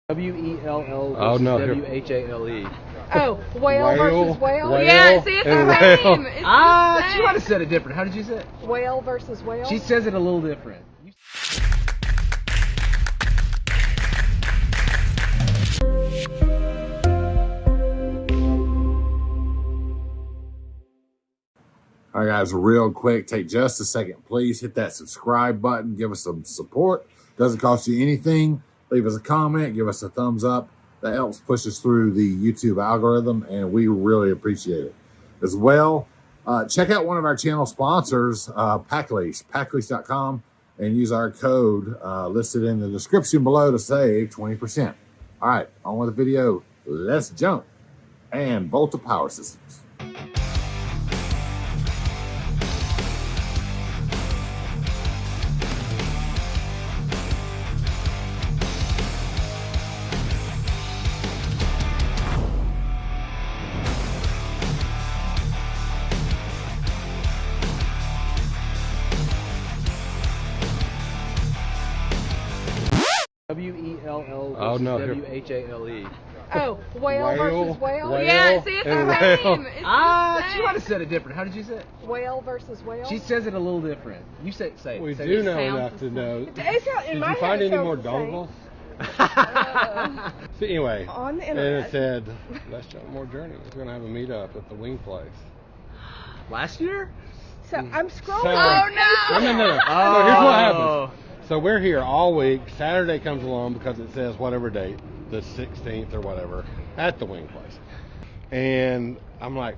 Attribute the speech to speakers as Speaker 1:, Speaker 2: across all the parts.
Speaker 1: W-E-L-L
Speaker 2: Oh, no.
Speaker 1: W-H-A-L-E.
Speaker 3: Oh, whale versus whale?
Speaker 4: Yeah, see, it's the same. It's
Speaker 1: She
Speaker 4: the
Speaker 1: might
Speaker 4: same.
Speaker 1: have said it different. How did you say it?
Speaker 3: Whale versus whale?
Speaker 1: She says it a little different.
Speaker 2: All right, guys, real quick, take just a second. Please hit that subscribe button. Give us some support. Doesn't cost you anything. Leave us a comment. Give us a thumbs up. That helps push us through the YouTube algorithm, and we really appreciate it. As well, check out one of our channel sponsors, PackLease, packlease.com, and use our code listed in the description below to save 20%. All right, on with the video. Let's jump. And Volta Power Systems.
Speaker 1: W-E-L-L
Speaker 2: Oh, no.
Speaker 1: W-H-A-L-E.
Speaker 3: Oh, whale versus whale?
Speaker 4: Yeah, see, it's the same. It's the
Speaker 1: She
Speaker 4: same.
Speaker 1: might have said it different. How did you say it?
Speaker 3: Whale versus whale?
Speaker 1: She says it a little different. You say it.
Speaker 2: We
Speaker 1: say
Speaker 2: do
Speaker 1: it.
Speaker 2: know
Speaker 4: sounds
Speaker 2: enough
Speaker 4: the
Speaker 2: to
Speaker 4: same.
Speaker 2: know.
Speaker 3: In
Speaker 2: Did
Speaker 3: my
Speaker 2: you find
Speaker 3: head,
Speaker 2: any
Speaker 3: it
Speaker 2: more
Speaker 3: sounds the
Speaker 2: dongles? So anyway,
Speaker 3: On the
Speaker 2: and
Speaker 3: internet.
Speaker 2: it said, let's jump more journey. We're going to have a meetup at the wing place.
Speaker 1: Last year?
Speaker 3: So I'm scrolling.
Speaker 2: So-
Speaker 4: Oh, no.
Speaker 2: No. So here's what happens. So we're here all week. Saturday comes along because it says whatever date, the 16th or whatever, at the wing place. And I'm like,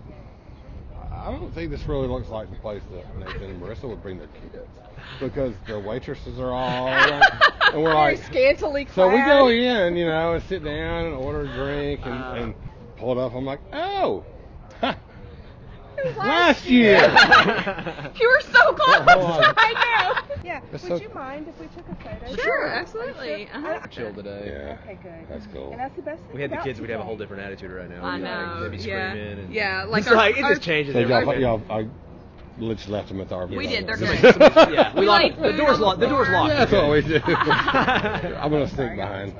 Speaker 2: I don't think this really looks like the place that Nathan and Marissa would bring their kids, because the waitresses are all, and we're
Speaker 3: Very
Speaker 2: like,
Speaker 3: scantily clad.
Speaker 2: so we go in, and sit down and order a drink and pull it up. I'm like, oh, last year.
Speaker 4: You were so close. I know.
Speaker 3: Yeah.
Speaker 2: That's
Speaker 3: Would
Speaker 2: so-
Speaker 3: you mind if we took a photo?
Speaker 4: Sure, absolutely. Uh-huh.
Speaker 1: Chill today.
Speaker 2: Yeah,
Speaker 3: Okay, good.
Speaker 2: that's cool.
Speaker 3: And that's the best thing
Speaker 1: We had the
Speaker 3: about
Speaker 1: kids, we'd have a
Speaker 3: today.
Speaker 1: whole different attitude right now.
Speaker 4: I
Speaker 1: We'd be like,
Speaker 4: know.
Speaker 1: they'd be
Speaker 4: Yeah.
Speaker 1: screaming. And
Speaker 4: Yeah, like
Speaker 1: it's
Speaker 4: our-
Speaker 1: like, it
Speaker 4: our-
Speaker 1: just changes
Speaker 2: So
Speaker 1: everything.
Speaker 2: I literally left them at the RV.
Speaker 4: We did, they're
Speaker 1: Somebody-
Speaker 4: good.
Speaker 1: somebody- yeah, we
Speaker 4: We
Speaker 1: locked
Speaker 4: like
Speaker 1: it. The
Speaker 4: food
Speaker 1: door's
Speaker 4: on the
Speaker 1: locked. The door's
Speaker 4: floor.
Speaker 1: locked.
Speaker 2: Yeah, that's what we do. I'm gonna sneak behind.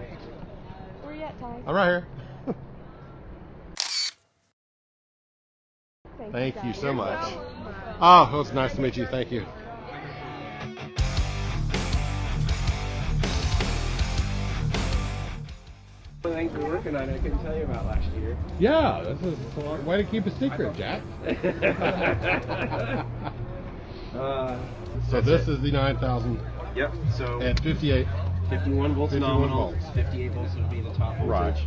Speaker 3: Where you at, Ty?
Speaker 2: I'm right here. Thank you
Speaker 3: guys.
Speaker 2: so much. Oh, it was nice to meet you. Thank you.
Speaker 1: One of the things we're working on, I couldn't tell you about last year.
Speaker 2: Yeah, this is a way to keep a secret, Jack. So this is the 9,000
Speaker 5: Yep, so
Speaker 2: at 58,
Speaker 5: 51 volts
Speaker 2: 51
Speaker 5: nominal,
Speaker 2: volts.
Speaker 5: 58 volts would be the top voltage.
Speaker 2: Right.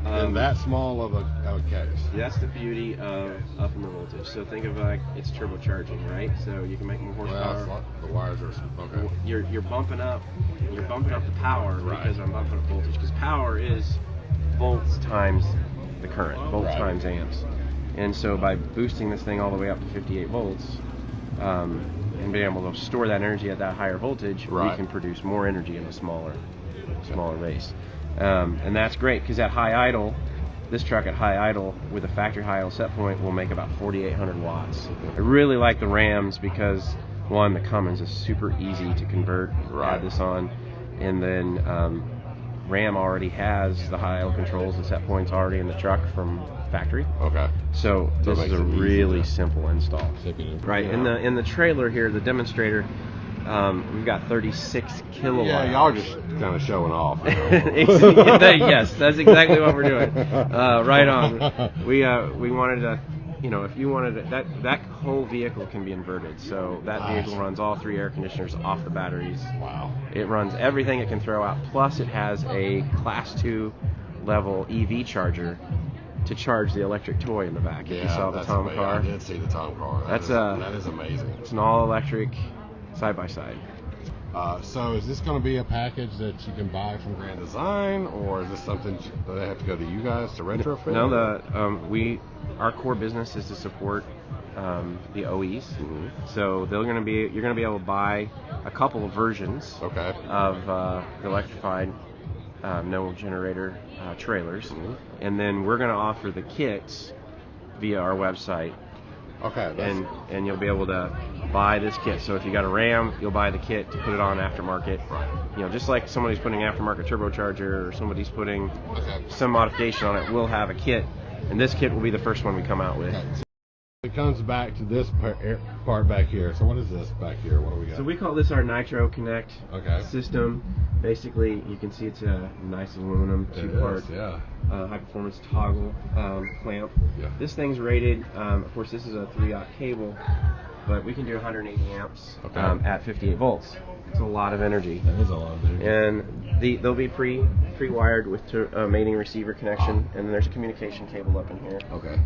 Speaker 2: And that small of a case.
Speaker 5: That's the beauty of upping the voltage. So think of like it's turbocharging, right? So you can make more horsepower.
Speaker 2: Well, the wires are okay.
Speaker 5: You're bumping up the power
Speaker 2: Right.
Speaker 5: because I'm bumping up voltage. Because power is volts times the current, volts
Speaker 2: Right.
Speaker 5: times amps. And so by boosting this thing all the way up to 58 volts, and being able to store that energy at that higher voltage, we
Speaker 2: Right.
Speaker 5: can produce more energy in a smaller base. And that's great because at high idle, this truck at high idle with a factory high idle set point will make about 4,800 watts. I really like the Rams because one, the Cummins is super easy to convert, add this on, and then Ram already has the high idle controls and set points already in the truck from factory.
Speaker 2: Okay.
Speaker 5: So
Speaker 2: So it
Speaker 5: this
Speaker 2: makes
Speaker 5: is a
Speaker 2: it easy
Speaker 5: really
Speaker 2: to
Speaker 5: simple install.
Speaker 2: stick it in.
Speaker 5: Right,
Speaker 2: Yeah.
Speaker 5: in the trailer here, the demonstrator, we've got 36 kilowatts.
Speaker 2: Yeah, y'all are just kind of showing off. You know?
Speaker 5: Yes, that's exactly what we're doing. Right on. We wanted to, if you wanted to, that whole vehicle can be inverted. So that
Speaker 2: Nice.
Speaker 5: vehicle runs all 3 air conditioners off the batteries.
Speaker 2: Wow.
Speaker 5: It runs everything it can throw out. Plus, it has a Class 2 level EV charger to charge the electric toy in the back.
Speaker 2: Yeah,
Speaker 5: You saw the
Speaker 2: that's
Speaker 5: Tom
Speaker 2: amazing.
Speaker 5: car.
Speaker 2: I did see the Tom car.
Speaker 5: That's,
Speaker 2: that is amazing.
Speaker 5: It's an all-electric side-by-side.
Speaker 2: So is this going to be a package that you can buy from Grand Design, or is this something that they have to go to you guys to retrofit?
Speaker 5: No, our core business is to support the OEs.
Speaker 2: Mm-hmm.
Speaker 5: So you're going to be able to buy a couple of versions
Speaker 2: Okay.
Speaker 5: of the electrified no generator trailers, and then we're going to offer the kits via our website.
Speaker 2: Okay.
Speaker 5: And you'll be able to buy this kit. So if you got a Ram, you'll buy the kit to put it on aftermarket.
Speaker 2: Right.
Speaker 5: You know, just like somebody's putting aftermarket turbocharger or somebody's putting some modification on it, we'll have a kit, and this kit will be the first one we come out with.
Speaker 2: It comes back to this part back here. So what is this back here? What do we got?
Speaker 5: So we call this our Nitro Connect
Speaker 2: Okay.
Speaker 5: system. Basically, you can see it's a nice aluminum two-part
Speaker 2: Yeah.
Speaker 5: high-performance toggle clamp.
Speaker 2: Yeah.
Speaker 5: This thing's rated, of course this is a 3-aught cable, but we can do 180 amps at 58 volts. It's a lot of energy.
Speaker 2: That is a lot of energy.
Speaker 5: And they'll be pre-wired with a mating receiver connection, and then there's a communication cable up in here.
Speaker 2: Okay.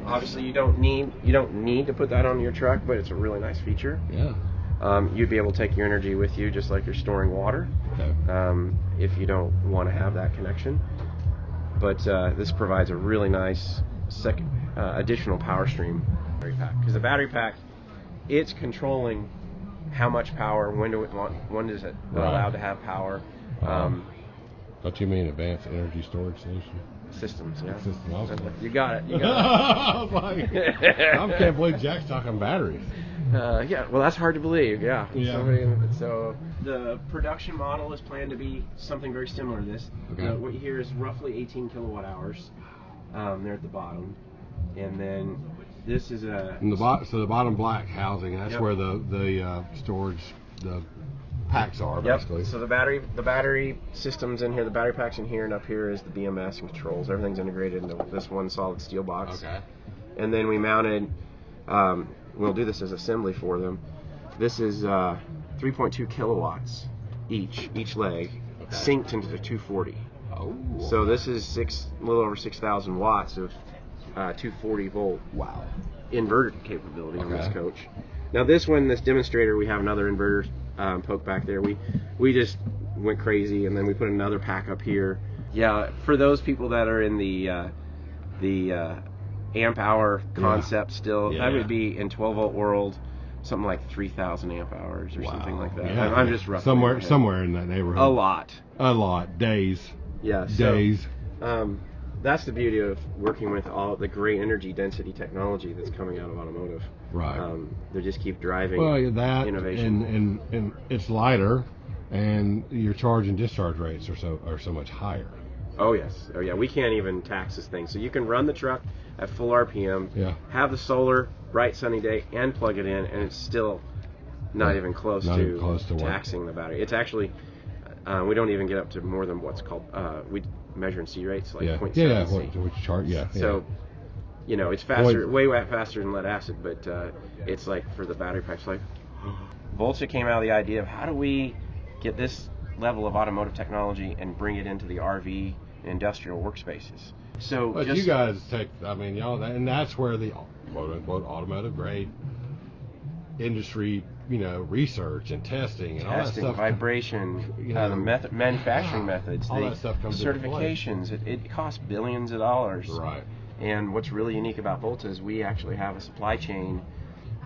Speaker 5: Obviously, you don't need to put that on your truck, but it's a really nice feature.
Speaker 2: Yeah.
Speaker 5: You'd be able to take your energy with you just like you're storing water,
Speaker 2: Okay.
Speaker 5: if you don't want to have that connection. But this provides a really nice additional power stream battery pack, because the battery pack, it's controlling how much power, when is it allowed to have power.
Speaker 2: Don't you mean advanced energy storage solution?
Speaker 5: Systems, yeah.
Speaker 2: System, also.
Speaker 5: You got it. You got
Speaker 2: I was like, I can't believe Jack's talking batteries.
Speaker 5: yeah, well, that's hard to believe. Yeah.
Speaker 2: Yeah.
Speaker 5: So the production model is planned to be something very similar to this.
Speaker 2: Okay.
Speaker 5: What you hear is roughly 18 kilowatt hours. There at the bottom, and then this is a.
Speaker 2: And so the bottom black housing, that's
Speaker 5: Yep.
Speaker 2: where the storage, the packs are,
Speaker 5: Yep.
Speaker 2: basically.
Speaker 5: So the battery system's in here, the battery pack's in here, and up here is the BMS and controls. Everything's integrated into this one solid steel box.
Speaker 2: Okay.
Speaker 5: And then we mounted. We'll do this as assembly for them. This is 3.2 kilowatts each leg, synced into the 240.
Speaker 2: Oh.
Speaker 5: So this is a little over 6,000 watts of 240 volt inverter capability on this coach. Now this demonstrator, we have another inverter poke back there. We just went crazy, and then we put another pack up here. Yeah, for those people that are in the amp hour concept still, that would be in 12 volt world something like 3,000 amp hours or something like that.
Speaker 2: Yeah.
Speaker 5: I'm just roughly
Speaker 2: somewhere in that neighborhood.
Speaker 5: A lot
Speaker 2: Days.
Speaker 5: Yeah.
Speaker 2: Days.
Speaker 5: That's the beauty of working with all the great energy density technology that's coming out of automotive.
Speaker 2: Right.
Speaker 5: They just keep driving
Speaker 2: that
Speaker 5: innovation.
Speaker 2: and it's lighter, and your charge and discharge rates are so much higher.
Speaker 5: Oh yes. Oh yeah. We can't even tax this thing. So you can run the truck at full RPM, have the solar, bright sunny day, and plug it in, and it's still not even close to taxing the battery. It's actually, we don't even get up to more than what's called, we measure in C rates, like 0.7 C. So, you know, it's faster, way faster than lead acid, but it's like for the battery packs, like, Volta came out of the idea of how do we get this level of automotive technology and bring it into the RV and industrial workspaces. So,
Speaker 2: but you guys take, I mean, y'all, and that's where the quote-unquote automotive grade industry, you know, research and testing and all that stuff,
Speaker 5: vibration, the manufacturing methods,
Speaker 2: all
Speaker 5: the
Speaker 2: that stuff comes
Speaker 5: certifications. It costs billions of dollars.
Speaker 2: Right.
Speaker 5: And what's really unique about Volta is we actually have a supply chain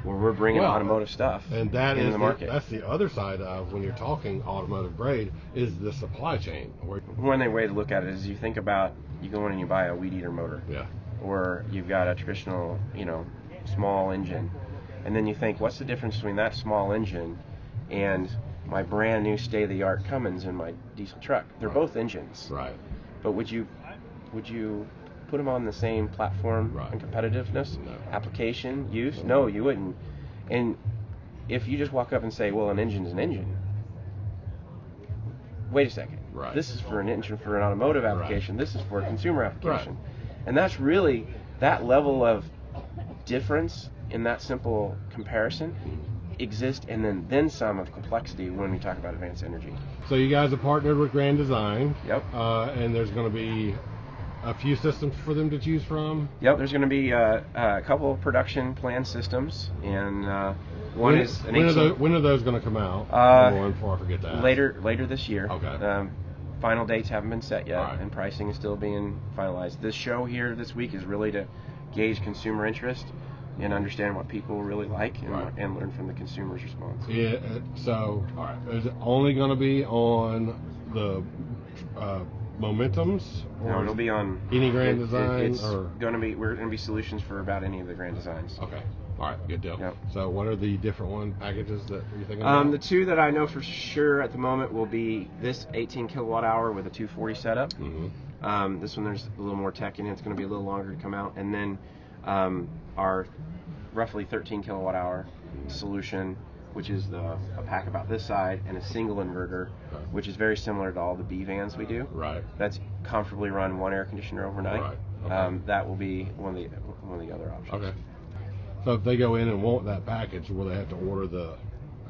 Speaker 5: where we're bringing automotive stuff
Speaker 2: and that
Speaker 5: into
Speaker 2: is
Speaker 5: the market.
Speaker 2: That's the other side of when you're talking automotive grade is the supply chain.
Speaker 5: One way to look at it is you think about, you go in and you buy a weed eater motor, or you've got a traditional, you know, small engine, and then you think, what's the difference between that small engine and my brand new state-of-the-art Cummins in my diesel truck? They're both engines, but would you put them on the same platform and competitiveness, application, use? No, you wouldn't. And if you just walk up and say, well, an engine's an engine, wait a second. This is for an engine for an automotive application. This is for a consumer application. And that's really, that level of difference in that simple comparison exists, and then some of complexity when we talk about advanced energy.
Speaker 2: So you guys have partnered with Grand Design.
Speaker 5: Yep.
Speaker 2: And there's going to be a few systems for them to choose from.
Speaker 5: Yep, there's going to be a couple of production plan systems, and one is an 18.
Speaker 2: When are those going to come out? Before I forget that.
Speaker 5: Later this year.
Speaker 2: Okay.
Speaker 5: Final dates haven't been set yet, and pricing is still being finalized. This show here this week is really to gauge consumer interest and understand what people really like, and learn from the consumer's response.
Speaker 2: Yeah. So, all right, is it only going to be on the Momentums?
Speaker 5: No, it'll be on
Speaker 2: any Grand Design.
Speaker 5: We're going to be solutions for about any of the Grand Designs.
Speaker 2: Okay.
Speaker 6: All right, good deal.
Speaker 5: Yep.
Speaker 6: So what are the different packages that you're thinking
Speaker 5: The
Speaker 6: about?
Speaker 5: two that I know for sure at the moment will be this 18 kilowatt hour with a 240 setup.
Speaker 6: Mm-hmm.
Speaker 5: This one there's a little more tech in it. It's going to be a little longer to come out. And then our roughly 13 kilowatt hour solution, which is a pack about this side and a single inverter, which is very similar to all the B vans we do.
Speaker 6: Right.
Speaker 5: That's comfortably run one air conditioner overnight.
Speaker 6: Right. Okay.
Speaker 5: That will be one of the other options.
Speaker 6: Okay. So if they go in and want that package, will they have to order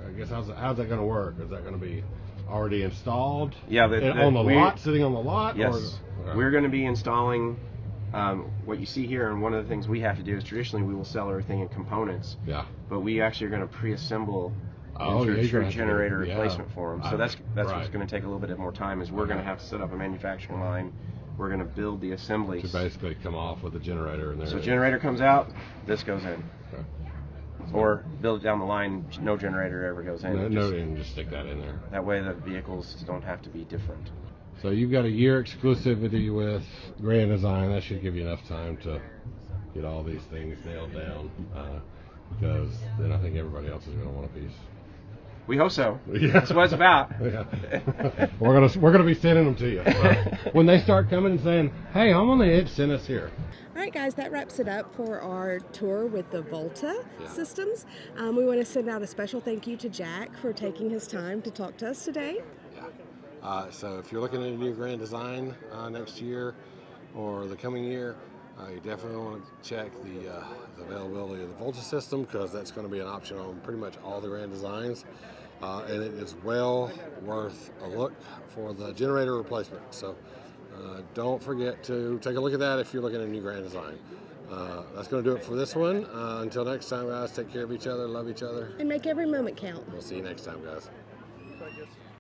Speaker 6: I guess how's that going to work? Is that going to be already installed?
Speaker 5: Yeah,
Speaker 6: on the lot, sitting on the lot?
Speaker 5: Yes.
Speaker 6: Or,
Speaker 5: We're going to be installing what you see here, and one of the things we have to do is traditionally we will sell everything in components.
Speaker 6: Yeah.
Speaker 5: But we actually are going to pre-assemble
Speaker 6: Oh,
Speaker 5: a
Speaker 6: yeah,
Speaker 5: true
Speaker 6: you're
Speaker 5: generator
Speaker 6: gonna have to-
Speaker 5: replacement for them. So that's
Speaker 6: right.
Speaker 5: what's going to take a little bit more time. Is we're going to have to set up a manufacturing line. We're going to build the assembly.
Speaker 6: To basically come off with a generator in there.
Speaker 5: So generator comes out, this goes in.
Speaker 6: Okay.
Speaker 5: Or build it down the line, no generator ever goes in.
Speaker 6: And just stick that in there.
Speaker 5: That way the vehicles don't have to be different.
Speaker 6: So you've got a year exclusivity with Grand Design. That should give you enough time to get all these things nailed down, because then I think everybody else is going to want a piece.
Speaker 5: We hope so.
Speaker 6: Yeah.
Speaker 5: That's what it's about.
Speaker 6: Yeah. we're gonna be sending them to you. So when they start coming and saying, "Hey, I'm on the edge," send us here.
Speaker 3: All right, guys, that wraps it up for our tour with the Volta Systems. We want to send out a special thank you to Jack for taking his time to talk to us today.
Speaker 6: So if you're looking at a new Grand Design next year or the coming year, you definitely want to check the availability of the Volta system, because that's going to be an option on pretty much all the Grand Designs. And it is well worth a look for the generator replacement. So don't forget to take a look at that if you're looking at a new Grand Design. That's going to do it for this one. Until next time, guys, take care of each other, love each other.
Speaker 3: And make every moment count.
Speaker 6: We'll see you next time, guys.